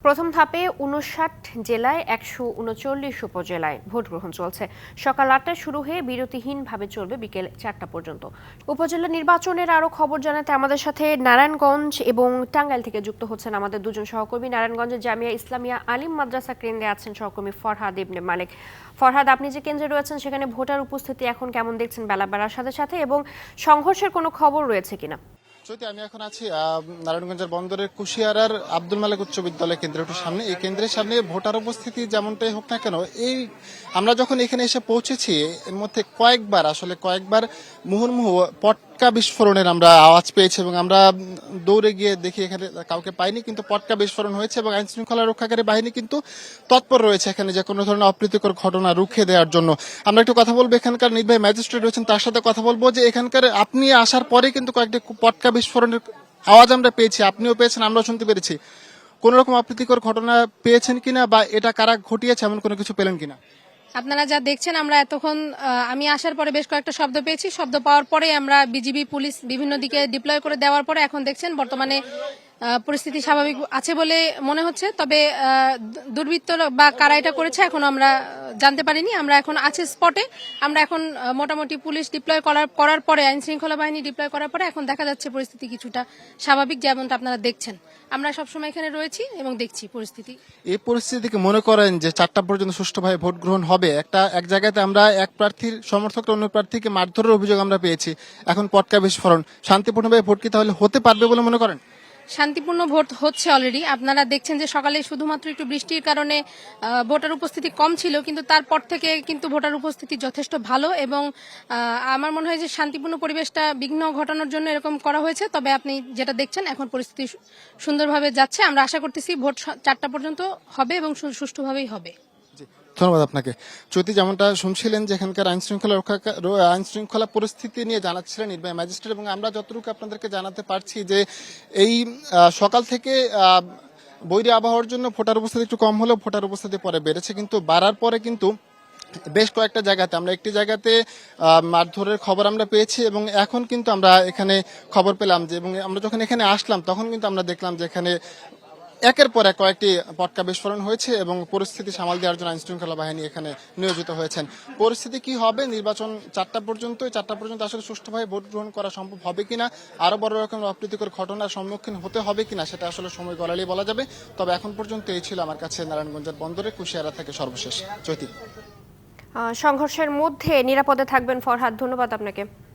প্রথম ধাপে ৫৯ জেলায় ১৩৯ উপজেলায় ভোট গ্রহণ চলছে। সকাল ৮টায় শুরু হয়ে বিরতিহীনভাবে চলবে বিকেল ৪টা পর্যন্ত। উপজেলা নির্বাচনের আরও খবর জানাতে আমাদের সাথে নারায়ণগঞ্জ এবং টাঙ্গাইল থেকে যুক্ত হচ্ছেন আমাদের দুজন সহকর্মী। নারায়ণগঞ্জের জামিয়া ইসলামিয়া আলিম মাদ্রাসা কেন্দ্রে আছেন সহকর্মী ফরহাদ ইবনে মালিক। ফরহাদ, আপনি যে কেন্দ্রে রয়েছেন সেখানে ভোটার উপস্থিতি এখন কেমন দেখছেন বেলা বাড়ার সাথে সাথে, এবং সংঘর্ষের কোনো খবর রয়েছে কিনা? আমি এখন আছি নারায়ণগঞ্জের বন্দরের কুশিয়ারার আব্দুল মালিক উচ্চ বিদ্যালয় কেন্দ্রটির সামনে। এই কেন্দ্রের সামনে ভোটার উপস্থিতি যেমনটাই হোক না কেন, আমরা যখন এখানে এসে পৌঁছেছি এর মধ্যে কয়েকবার মুহুর্মুহু পটকা বিস্ফোরণের আমরা আওয়াজ পেয়েছি এবং আমরা দৌড়ে গিয়ে দেখি এখানে কাউকে পাইনি, কিন্তু পটকা বিস্ফোরণ হয়েছে এবং আইন শৃঙ্খলা রক্ষাকারী বাহিনী কিন্তু তৎপর রয়েছে এখানে যে কোনো ধরনের অপ্রীতিকর ঘটনা রুখে দেওয়ার জন্য। আমরা একটু কথা বলবো, এখানকার নির্বাহী ম্যাজিস্ট্রেট রয়েছেন, তার সাথে কথা বলবো যে এখানকার আপনি আসার পরে কিন্তু কয়েকটি পটকা বিস্ফোরণের আওয়াজ আমরা পেয়েছি, আপনিও পেয়েছেন, আমরাও শুনতে পেরেছি। কোন রকম অপ্রীতিকর ঘটনা পেয়েছেন কিনা বা এটা কারা ঘটিয়েছে এমন কোনো কিছু পেলেন কিনা? আপনারা যা দেখছেন, আমরা এতক্ষণ আমি আসার পরে বেশ কয়েকটা শব্দ পেয়েছি। শব্দ পাওয়ার পরে আমরা বিজিবি পুলিশ বিভিন্ন দিকে ডিপ্লয় করে দেওয়ার পরে এখন দেখছেন বর্তমানে পরিস্থিতি স্বাভাবিক আছে বলে মনে হচ্ছে। তবে দুর্বৃত্ত বা কারা এটা করেছে এখনো আমরা জানতে পারিনি। আমরা এখন আছি স্পটে। আমরা এখন মোটামুটি পুলিশ ডিপ্লয় করার পরে, আইন শৃঙ্খলা বাহিনী ডিপ্লয় করার পরে এখন দেখা যাচ্ছে পরিস্থিতি কিছুটা স্বাভাবিক, যেমনটা আপনারা দেখছেন। আমরা সবসময় এখানে রয়েছি এবং দেখছি পরিস্থিতি। এই পরিস্থিতিকে মনে করেন যে ৪টা পর্যন্ত সুষ্ঠুভাবে ভোট গ্রহণ হবে? এক জায়গাতে আমরা এক প্রার্থীর সমর্থকরা অন্য প্রার্থীকে মারধরের অভিযোগ আমরা পেয়েছি, এখন পটকা বিস্ফোরণ। শান্তিপূর্ণভাবে ভোট কি তাহলে হতে পারবে বলে মনে করেন? শান্তিপূর্ণ ভোট হচ্ছে অলরেডি। আপনারা দেখছেন যে সকালে শুধুমাত্র একটু বৃষ্টির কারণে ভোটার উপস্থিতি কম ছিল, কিন্তু তারপর থেকে কিন্তু ভোটার উপস্থিতি যথেষ্ট ভালো এবং আমার মনে হয় যে শান্তিপূর্ণ পরিবেশটা বিঘ্ন ঘটানোর জন্য এরকম করা হয়েছে। তবে আপনি যেটা দেখছেন এখন পরিস্থিতি সুন্দরভাবে যাচ্ছে। আমরা আশা করতেছি ভোট ৪টা পর্যন্ত হবে এবং সুষ্ঠুভাবেই হবে। ধন্যবাদ আপনাকে। চৈতি, যেমনটা শুনছিলেন যে এখানকার আইন শৃঙ্খলা পরিস্থিতি নিয়ে জানাচ্ছিলেন নির্বাহী ম্যাজিস্ট্রেট, এবং আমরা যতটুকু আপনাদেরকে জানাতে পারছি যে এই সকাল থেকে বৈরী আবহাওয়ার জন্য ভোটার উপস্থিতি একটু কম হলেও ভোটার উপস্থিতি পরে বেড়েছে, কিন্তু বাড়ার পরে কিন্তু বেশ কয়েকটা জায়গাতে, আমরা একটি জায়গাতে মারধরের খবর আমরা পেয়েছি এবং এখন কিন্তু আমরা এখানে খবর পেলাম যে, এবং আমরা যখন এখানে আসলাম তখন কিন্তু আমরা দেখলাম যে এখানে একের পর এক কয়েকটি পটকা বিস্ফোরণ হয়েছে এবং পরিস্থিতি সামাল দেওয়ার জন্য আইন শৃঙ্খলা বাহিনী এখানে নিয়োজিত হয়েছেন। পরিস্থিতি কি হবে নির্বাচন ৪টা পর্যন্ত আসলে সুষ্ঠুভাবে ভোট গ্রহণ করা সম্ভব হবে কিনা, আরো বড় রকম অপ্রীতিকর ঘটনার সম্মুখীন হতে হবে কিনা, সেটা আসলে সময় গড়ালেই বলা যাবে। তবে এখন পর্যন্ত এই ছিল আমার কাছে নারায়ণগঞ্জের বন্দরে কুশিয়ারা থেকে সর্বশেষ। চৈতি, সংঘর্ষের মধ্যে নিরাপদে থাকবেন ফরহাদ, ধন্যবাদ আপনাকে।